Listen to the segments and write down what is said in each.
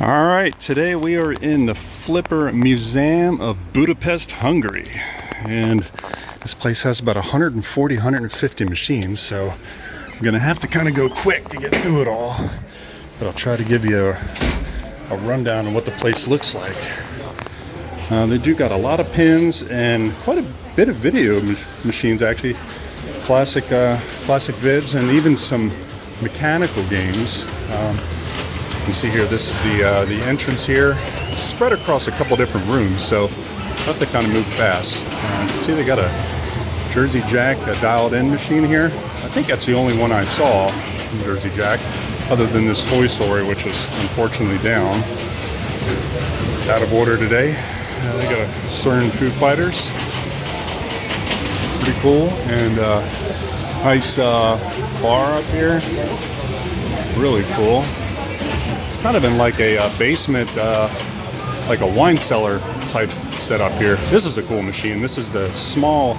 All right, today we are in the Flipper Museum of Budapest, Hungary. And this place has about 140, 150 machines, so I'm gonna have to kind of go quick to get through it all. But I'll try to give you a rundown on what the place looks like. They do got a lot of pins and quite a bit of video machines, actually. Classic vids and even some mechanical games. You can see here, this is the entrance here. It's spread across a couple different rooms, so I have to kind of move fast. You can see they got a Jersey Jack dialed in machine here. I think that's the only one I saw from Jersey Jack, other than this Toy Story, which is unfortunately down. Out of order today. They got a Stern Foo Fighters. Pretty cool. And nice bar up here. Really cool. Kind of in like a basement, like a wine cellar type setup here. This is a cool machine. This is the small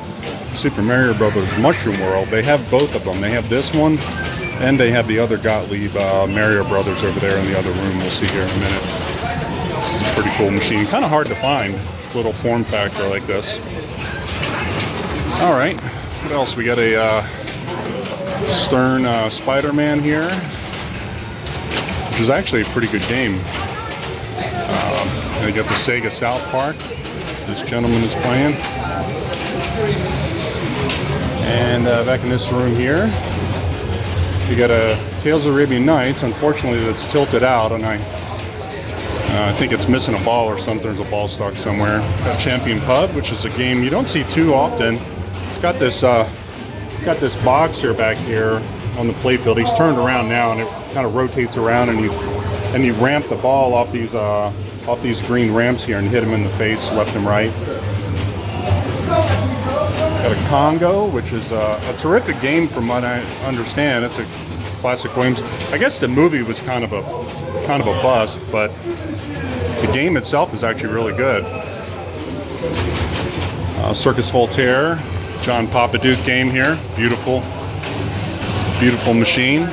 Super Mario Brothers Mushroom World. They have both of them. They have this one, and they have the other Gottlieb Mario Brothers over there in the other room. We'll see here in a minute. This is a pretty cool machine. Kind of hard to find. This little form factor like this. All right. What else? We got a Stern Spider-Man here. Which is actually a pretty good game. They got the Sega South Park. This gentleman is playing. And back in this room here, you got a Tales of Arabian Nights. Unfortunately, that's tilted out, and I think it's missing a ball or something. There's a ball stuck somewhere. Got Champion Pub, which is a game you don't see too often. It's got this box here back here on the playfield. He's turned around now, and it kind of rotates around, and you ramp the ball off these green ramps here and hit him in the face, left and right. Got a Congo, which is a terrific game from what I understand. It's a classic Williams. I guess the movie was kind of a bust, but the game itself is actually really good. Circus Voltaire, John Papaduke game here. Beautiful machine.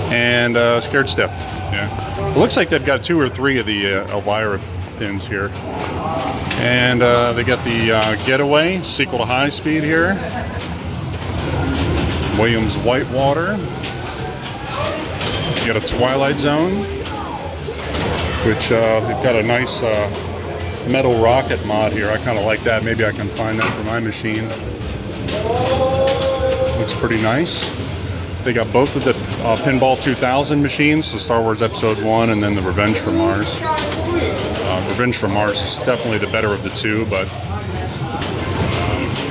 And Scared Stiff. Yeah. It looks like they've got 2 or 3 of the Elvira pins here. And they got the Getaway, sequel to High Speed here. Williams Whitewater. You got a Twilight Zone, which they've got a nice metal rocket mod here. I kind of like that. Maybe I can find that for my machine. Looks pretty nice. They got both of the Pinball 2000 machines, the Star Wars Episode 1 and then the Revenge from Mars. Revenge from Mars is definitely the better of the two, but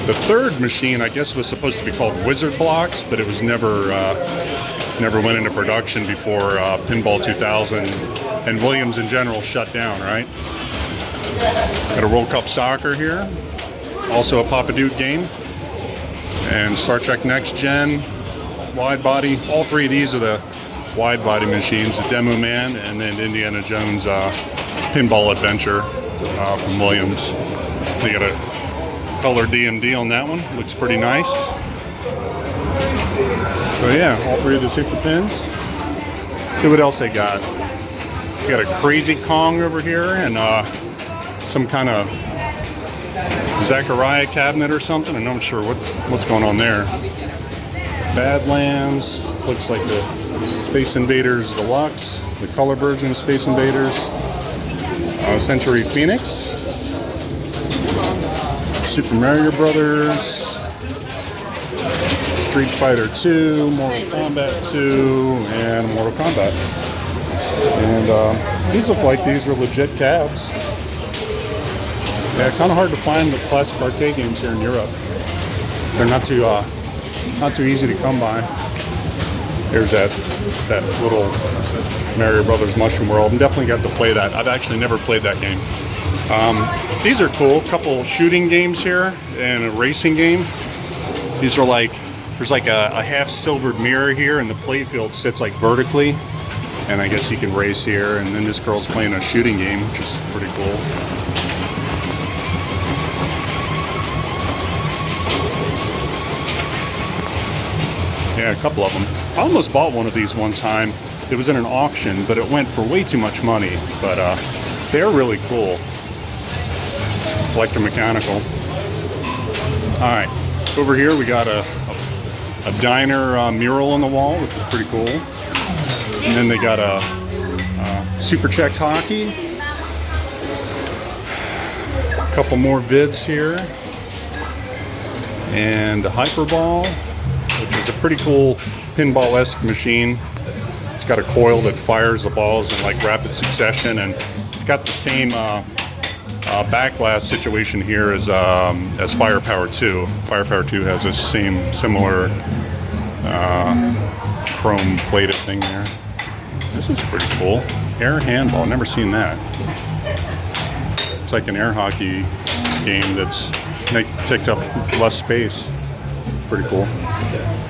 the third machine, I guess, was supposed to be called Wizard Blocks, but it was never went into production before Pinball 2000 and Williams in general shut down, right? Got a World Cup Soccer here, also a Papaduke game, and Star Trek Next Gen. Wide body. All 3 of these are the wide body machines, the Demo Man and then Indiana Jones Pinball Adventure from Williams. They got a color DMD on that one. Looks pretty nice. So yeah, all 3 of the super pins. See what else they got. We got a Crazy Kong over here and some kind of Zachariah cabinet or something. I'm not sure what's going on there. Badlands, looks like the Space Invaders Deluxe, the color version of Space Invaders, Century Phoenix, Super Mario Brothers, Street Fighter 2, Mortal Kombat 2, and Mortal Kombat. And these look like these are legit cabs. Yeah, kind of hard to find the classic arcade games here in Europe. They're not too easy to come by. There's that little Mario Brothers Mushroom World. I'm definitely got to play that. I've actually never played that game. These are cool. A couple shooting games here and a racing game. These are like, there's like a half silvered mirror here, and the playfield sits like vertically. And I guess you can race here. And then this girl's playing a shooting game, which is pretty cool. Yeah, a couple of them. I almost bought one of these one time. It was in an auction, but it went for way too much money. But they're really cool. Electromechanical. All right, over here we got a diner mural on the wall, which is pretty cool. And then they got a Super Chex hockey. A couple more vids here. And a Hyperball, which is a pretty cool pinball-esque machine. It's got a coil that fires the balls in like rapid succession, and it's got the same backlash situation here as Firepower 2. Firepower 2 has this same similar chrome plated thing there. This is pretty cool. Air handball, never seen that. It's like an air hockey game that's takes up less space. Pretty cool.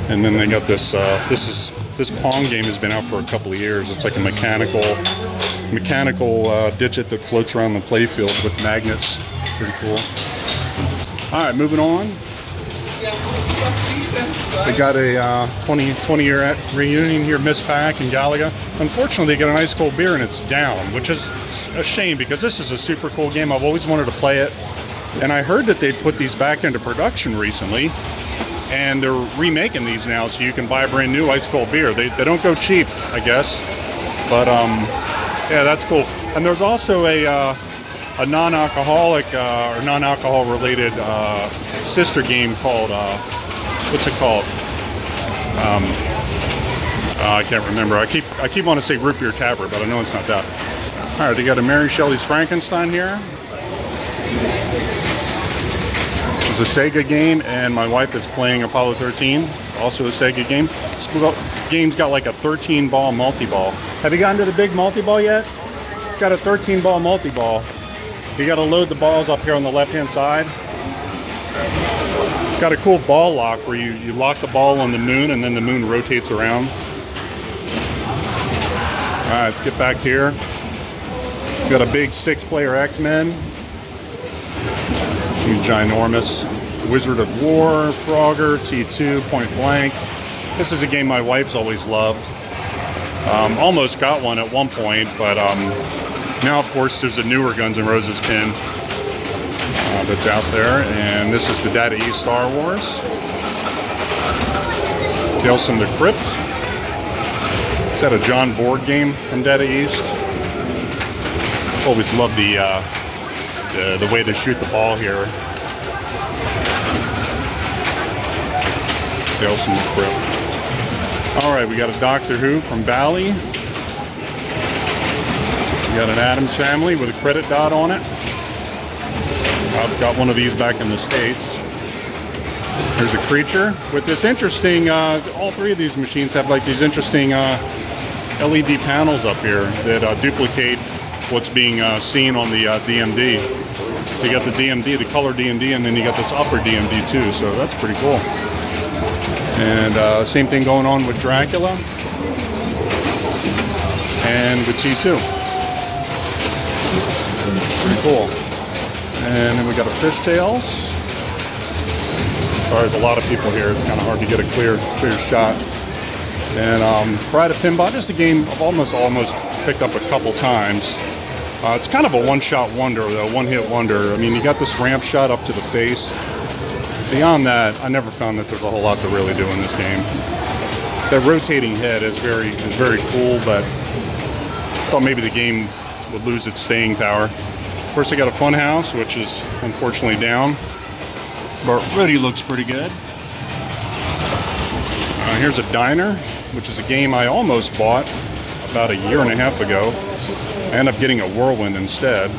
And then they got this. This Pong game has been out for a couple of years. It's like a mechanical digit that floats around the playfield with magnets. Pretty cool. All right, moving on. They got a 20-year reunion here, Miss Pack and Galaga. Unfortunately, they got an ice cold beer and it's down, which is a shame because this is a super cool game. I've always wanted to play it, and I heard that they put these back into production recently, and they're remaking these now, so you can buy a brand new ice cold beer. They don't go cheap, I guess, but yeah, that's cool. And there's also a non-alcoholic or non-alcohol related sister game called what's it called? I can't remember. I keep wanting to say Root Beer Tabber, but I know it's not that. All right, they got a Mary Shelley's Frankenstein here. It's a Sega game, and my wife is playing Apollo 13, also a Sega game. This game's got like a 13-ball multi-ball. Have you gotten to the big multi-ball yet? It's got a 13-ball multi-ball. You got to load the balls up here on the left-hand side. It's got a cool ball lock where you lock the ball on the moon, and then the moon rotates around. All right, let's get back here. We've got a big 6-player X-Men. Ginormous. Wizard of War, Frogger, T2, Point Blank. This is a game my wife's always loved. Almost got one at one point, but now, of course, there's a newer Guns N' Roses pin that's out there, and this is the Data East Star Wars. Tales from the Crypt. Is that a John board game from Data East? Always loved the way they shoot the ball here. Tales from the Crypt. All right, we got a Doctor Who from Bally. We got an Addams Family with a credit dot on it. I've got one of these back in the States. There's a Creature with this interesting, all three of these machines have like these interesting LED panels up here that duplicate what's being seen on the DMD. You got the DMD, the color DMD, and then you got this upper DMD too, so that's pretty cool. And same thing going on with Dracula and with T2. Pretty cool. And then we got a Fishtails. Sorry, there's a lot of people here. It's kind of hard to get a clear shot. And Pride of Pinball, just a game I've almost picked up a couple times. It's kind of a one-shot wonder, though, one-hit wonder. I mean, you got this ramp shot up to the face. Beyond that, I never found that there's a whole lot to really do in this game. That rotating head is very cool, but I thought maybe the game would lose its staying power. Of course, I got a Funhouse, which is unfortunately down, but already looks pretty good. Here's a Diner, which is a game I almost bought about a year and a half ago. I ended up getting a Whirlwind instead.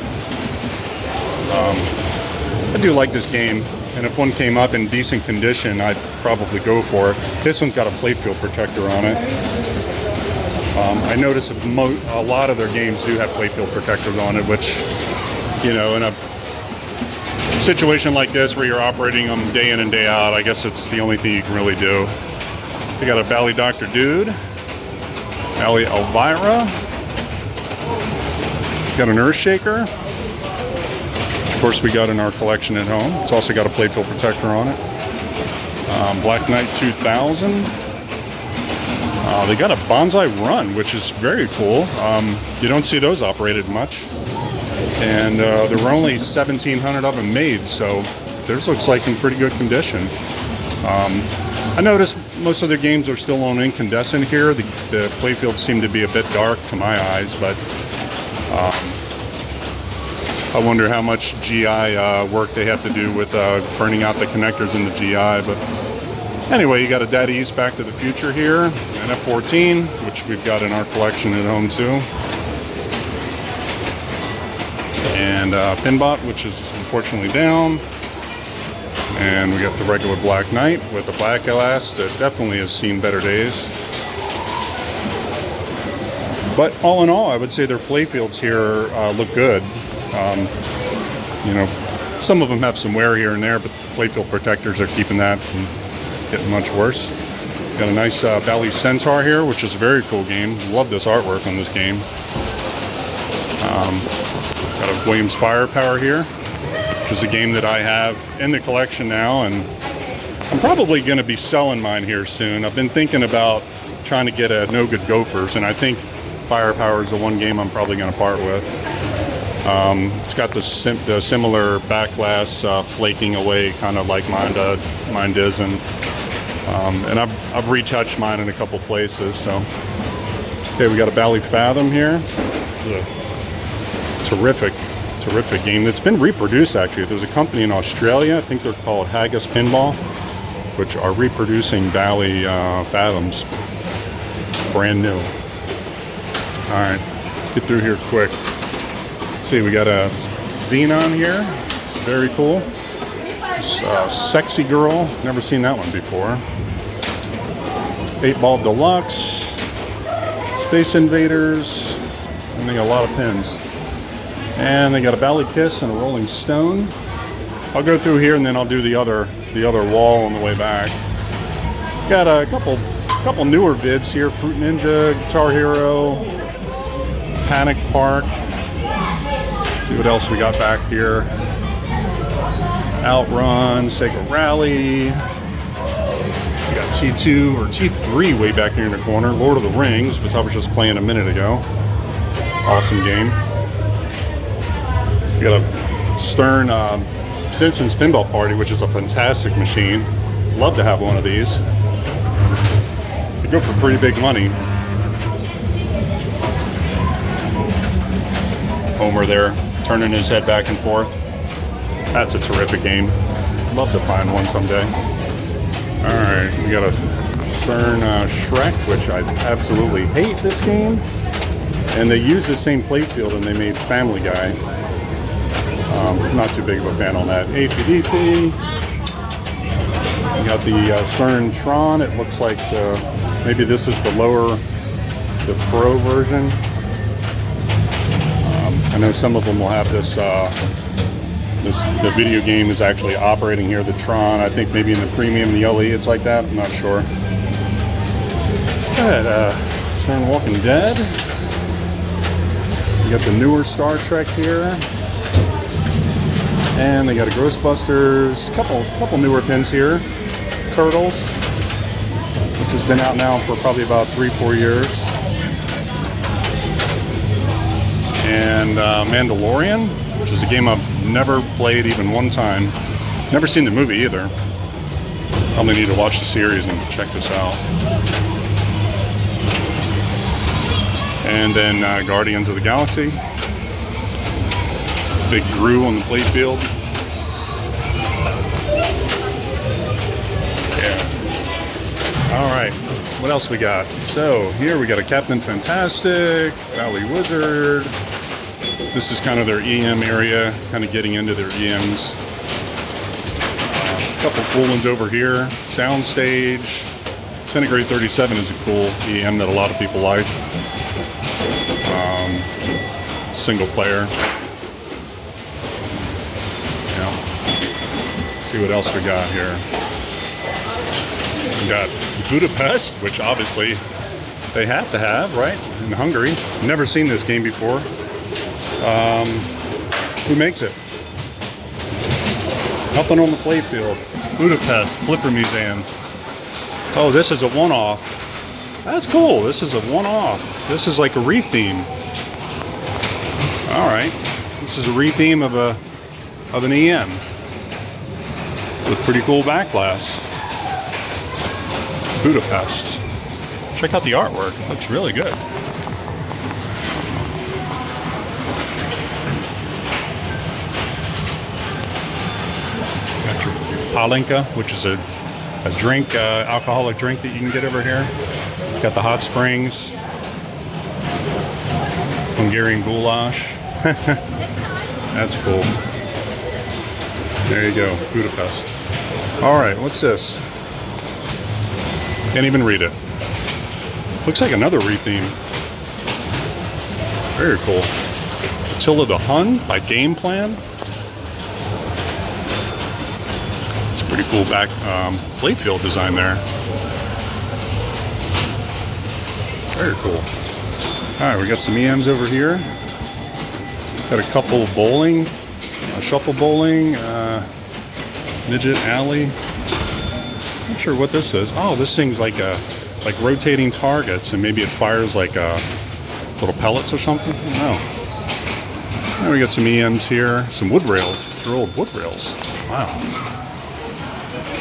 I do like this game, and if one came up in decent condition, I'd probably go for it. This one's got a playfield protector on it. I notice a lot of their games do have playfield protectors on it, which, you know, in a situation like this where you're operating them day in and day out, I guess it's the only thing you can really do. We got a Bally Dr. Dude, Bally Elvira, got an Earthshaker. Of course, we got in our collection at home. It's also got a playfield protector on it. Black Knight 2000. They got a bonsai run, which is very cool. You don't see those operated much. And there were only 1,700 of them made, so theirs looks like in pretty good condition. I noticed most of their games are still on incandescent here. The playfields seem to be a bit dark to my eyes, but I wonder how much GI work they have to do with burning out the connectors in the GI. But anyway, you got a Data East Back to the Future here, an F-14, which we've got in our collection at home too. And Pinbot, which is unfortunately down. And we got the regular Black Knight with the black glass that definitely has seen better days. But all in all, I would say their playfields here look good. You know, some of them have some wear here and there, but the playfield protectors are keeping that from getting much worse. Got a nice Bally Centaur here, which is a very cool game. Love this artwork on this game. Got a Williams Firepower here, which is a game that I have in the collection now, and I'm probably going to be selling mine here soon. I've been thinking about trying to get a No Good Gophers, and I think Firepower is the one game I'm probably going to part with. It's got the similar back glass flaking away, kind of like mine does, and I've retouched mine in a couple places. So, okay, we got a Bally Fathom here. Terrific game that's been reproduced. Actually, there's a company in Australia, I think they're called Haggis Pinball, which are reproducing Bally Fathoms, brand new. All right, get through here quick. See, we got a Xenon here. It's very cool. Sexy Girl, never seen that one before. 8-Ball Deluxe, Space Invaders, and they got a lot of pins. And they got a Bally Kiss and a Rolling Stone. I'll go through here and then I'll do the other wall on the way back. Got a couple newer vids here: Fruit Ninja, Guitar Hero, Panic Park. See what else we got back here. Outrun, Sega Rally. We got T2 or T3 way back here in the corner. Lord of the Rings, which I was just playing a minute ago. Awesome game. We got a Stern Simpsons Pinball Party, which is a fantastic machine. Love to have one of these. They go for pretty big money. Homer there, turning his head back and forth. That's a terrific game. Love to find one someday. Alright, we got a Stern Shrek, which I absolutely hate this game. And they use the same playfield and they made Family Guy. Not too big of a fan on that. AC/DC. We got the Stern Tron. It looks like maybe this is the Pro version. I know some of them will have this. The video game is actually operating here. The Tron. I think maybe in the Premium, the LE, it's like that. I'm not sure. Got Stern Walking Dead. You got the newer Star Trek here. And they got a Ghostbusters, couple newer pins here. Turtles, which has been out now for probably about 3-4 years. And Mandalorian, which is a game I've never played even one time. Never seen the movie either. Probably need to watch the series and check this out. And then Guardians of the Galaxy. Big Gru on the playfield. Yeah. All right. What else we got? So here we got a Captain Fantastic, Bally Wizard. This is kind of their EM area, kind of getting into their EMs. A couple cool ones over here. Soundstage. Centigrade 37 is a cool EM that a lot of people like. Single player. See what else we got here. We got Budapest, which obviously they have to have, right? In Hungary. Never seen this game before. Who makes it? Nothing on the playfield. Budapest Flipper Museum. Oh, this is a one-off. That's cool. This is a one-off. This is like a retheme. All right. This is a retheme of an EM with pretty cool back glass. Budapest. Check out the artwork. It looks really good. Got your palinka, which is a drink, alcoholic drink that you can get over here. Got the hot springs. Hungarian goulash. That's cool. There you go, Budapest. All right, what's this? Can't even read it. Looks like another retheme. Very cool. Attila the Hun by Game Plan. It's a pretty cool back playfield design there. Very cool. All right, we got some EMs over here. Got a couple of bowling, shuffle bowling, midget alley. Not sure what this is. Oh, this thing's like rotating targets, and maybe it fires like little pellets or something. I don't know. And we got some EMs here, some wood rails. They're old wood rails. Wow.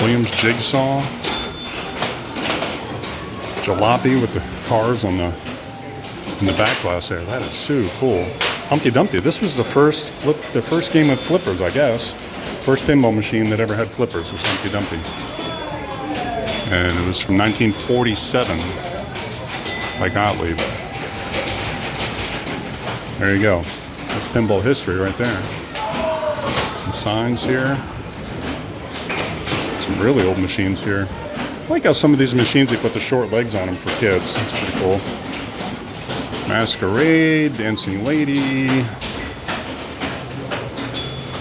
Williams jigsaw. Jalopy with the cars on the back glass there. That is so cool. Humpty Dumpty. This was the first game of flippers, I guess. First pinball machine that ever had flippers was Humpty Dumpty. And it was from 1947 by Gottlieb. There you go. That's pinball history right there. Some signs here. Some really old machines here. I like how some of these machines, they put the short legs on them for kids. That's pretty cool. Masquerade, Dancing Lady,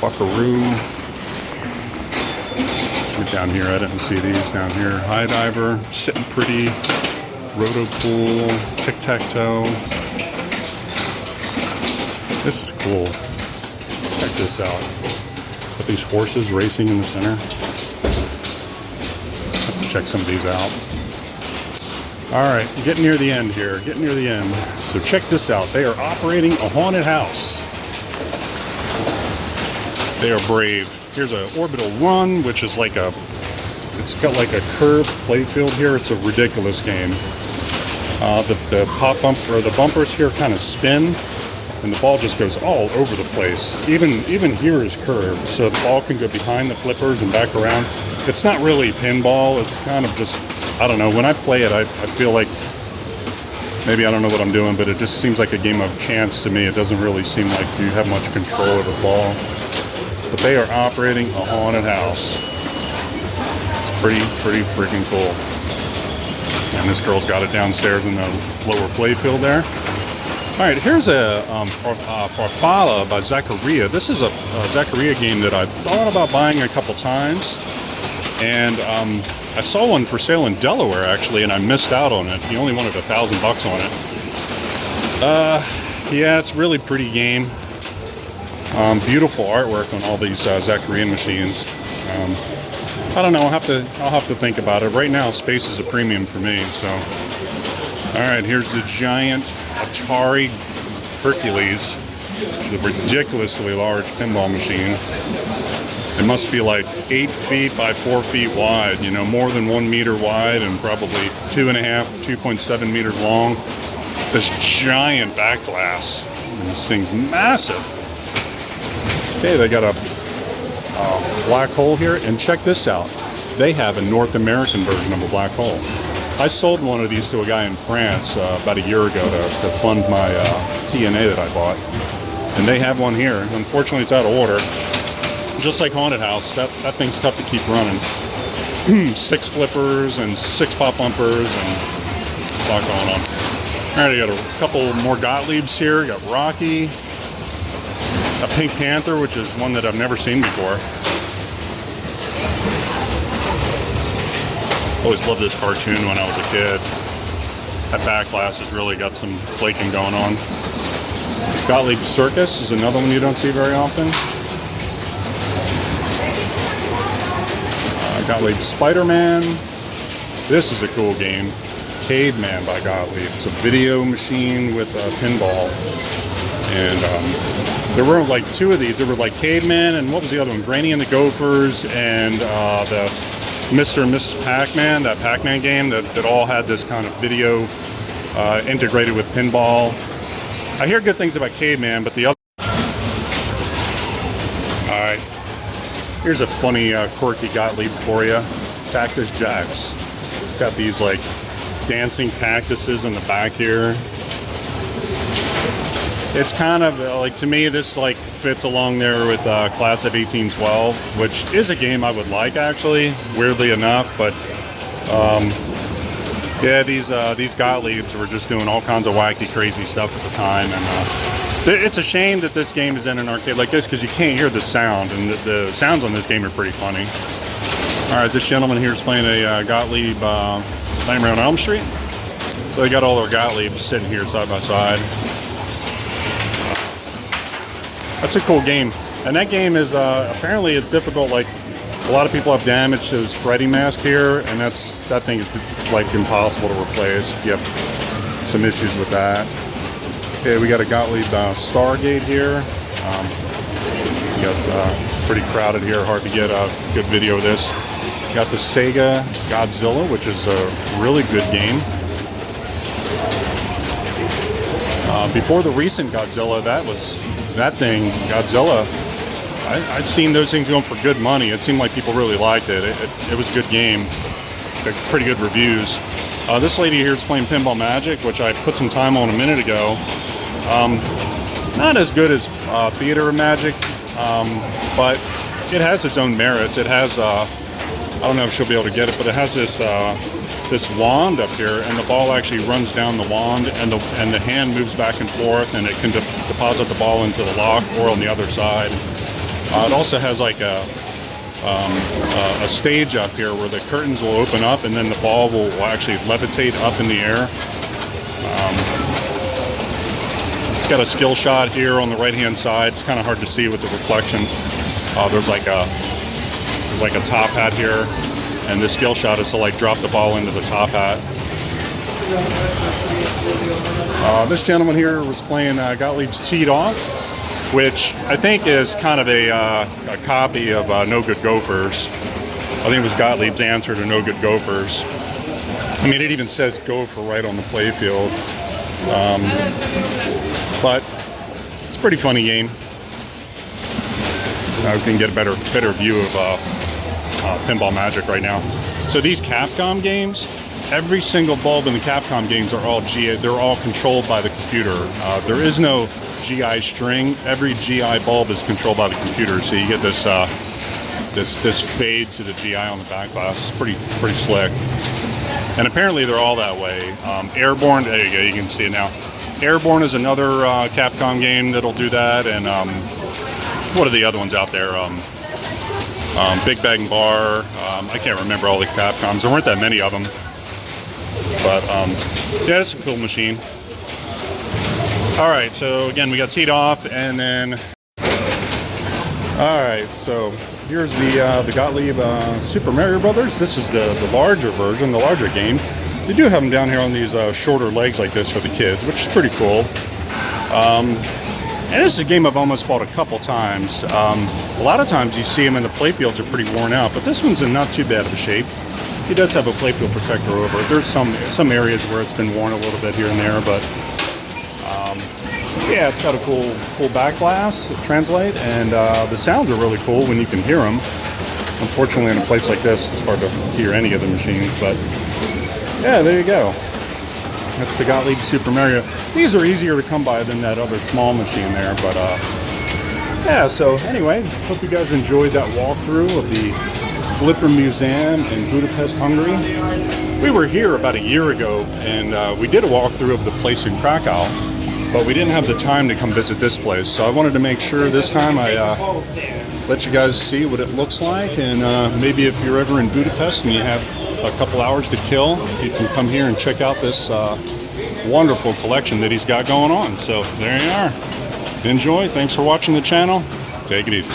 Buckaroo. Get down here at it and see these down here. High Diver, Sitting Pretty, Roto Pool, Tic-Tac-Toe. This is cool. Check this out. With these horses racing in the center. Have to check some of these out. All right, getting near the end here. Getting near the end. So check this out. They are operating a haunted house. They are brave. Here's an orbital run, which is like it's got like a curved playfield here. It's a ridiculous game. The pop bump or the bumpers here kind of spin, and the ball just goes all over the place. Even here is curved, so the ball can go behind the flippers and back around. It's not really pinball. It's kind of just, I don't know. When I play it, I feel like maybe I don't know what I'm doing, but it just seems like a game of chance to me. It doesn't really seem like you have much control over the ball. But they are operating a haunted house. It's pretty freaking cool. And this girl's got it downstairs in the lower playfield there. All right, here's a Farfalla by Zaccaria. This is a Zaccaria game that I've thought about buying a couple times. And I saw one for sale in Delaware, actually, and I missed out on it. He only wanted $1,000 on it. Yeah, it's a really pretty game. Beautiful artwork on all these Zaccaria machines. I don't know. I'll have to think about it. Right now, space is a premium for me. So, all right. Here's the giant Atari Hercules. It's a ridiculously large pinball machine. It must be like 8 feet by 4 feet wide. You know, more than 1 meter wide and probably 2.7 meters long. This giant back glass. And this thing's massive. Okay, they got a black hole here, and check this out. They have a North American version of a black hole. I sold one of these to a guy in France about a year ago to fund my TNA that I bought, and they have one here. Unfortunately, it's out of order. Just like Haunted House, that thing's tough to keep running. 6 flippers and 6 pop bumpers and a lot going on. All right, I got a couple more Gottliebs here. Got Rocky. A Pink Panther, which is one that I've never seen before. Always loved this cartoon when I was a kid. That back glass has really got some flaking going on. Gottlieb Circus is another one you don't see very often. Gottlieb Spider-Man. This is a cool game. Caveman by Gottlieb. It's a video machine with a pinball. And there were like two of these. There were like Caveman and what was the other one? Granny and the Gophers and the Mr. and Mrs. Pac-Man, that Pac-Man game that all had this kind of video integrated with pinball. I hear good things about Caveman, but the other... Alright, here's a funny, quirky Gottlieb for you. Cactus Jacks. It's got these like dancing cactuses in the back here. It's kind of like, to me, this like fits along there with Class of 1812, which is a game I would like actually, weirdly enough. But yeah, these Gottliebs were just doing all kinds of wacky, crazy stuff at the time, and it's a shame that this game is in an arcade like this because you can't hear the sound, and the sounds on this game are pretty funny. All right, this gentleman here is playing a Gottlieb Nightmare on Elm Street. So they got all their Gottliebs sitting here side by side. That's a cool game, and that game is apparently it's difficult. Like a lot of people have damage to this Freddy mask here, and that thing is like impossible to replace. You have some issues with that. Okay, we got a Gottlieb Stargate here. You got pretty crowded here, hard to get a good video of this. Got the Sega Godzilla, which is a really good game. Before the recent Godzilla, that thing, Godzilla, I'd seen those things going for good money. It seemed like people really liked it. It was a good game. Got pretty good reviews. This lady here is playing Pinball Magic, which I put some time on a minute ago. Not as good as Theater of Magic, but it has its own merits. It has, I don't know if she'll be able to get it, but it has this this wand up here, and the ball actually runs down the wand, and the hand moves back and forth, and it can deposit the ball into the lock or on the other side. It also has like a stage up here where the curtains will open up, and then the ball will actually levitate up in the air. It's got a skill shot here on the right-hand side. It's kind of hard to see with the reflection. There's like a top hat here. And the skill shot is to like drop the ball into the top hat. This gentleman here was playing Gottlieb's Teed Off, which I think is kind of a copy of No Good Gophers. I think it was Gottlieb's answer to No Good Gophers. I mean, it even says Gopher right on the playfield. But it's a pretty funny game. We can get a better view of Pinball Magic right now. So these Capcom games, every single bulb in the Capcom games are all they're all controlled by the computer. There is no GI string. Every GI bulb is controlled by the computer. So you get this this fade to the GI on the back glass. It's pretty slick. And apparently they're all that way. Airborne, there you go, you can see it now. Airborne is another Capcom game that'll do that. And what are the other ones out there? Big Bang Bar. I can't remember all the Capcoms. There weren't that many of them. But yeah, it's a cool machine. Alright, so again, we got Teed Off, and then... Alright, so here's the Gottlieb Super Mario Brothers. This is the larger version, the larger game. They do have them down here on these shorter legs like this for the kids, which is pretty cool. And this is a game I've almost bought a couple times. A lot of times you see them in the playfields are pretty worn out, but this one's in not too bad of a shape. He does have a playfield protector over it. There's some areas where it's been worn a little bit here and there, but yeah, it's got a cool back glass, translate, and the sounds are really cool when you can hear them. Unfortunately, in a place like this, it's hard to hear any of the machines, but yeah, there you go. That's the Gottlieb Super Mario. These are easier to come by than that other small machine there, but yeah, so anyway, hope you guys enjoyed that walkthrough of the Flipper Museum in Budapest, Hungary. We were here about a year ago, and we did a walkthrough of the place in Krakow, but we didn't have the time to come visit this place, so I wanted to make sure this time I let you guys see what it looks like, and maybe if you're ever in Budapest and you have a couple hours to kill, you can come here and check out this wonderful collection that he's got going on. So there you are. Enjoy. Thanks for watching the channel. Take it easy.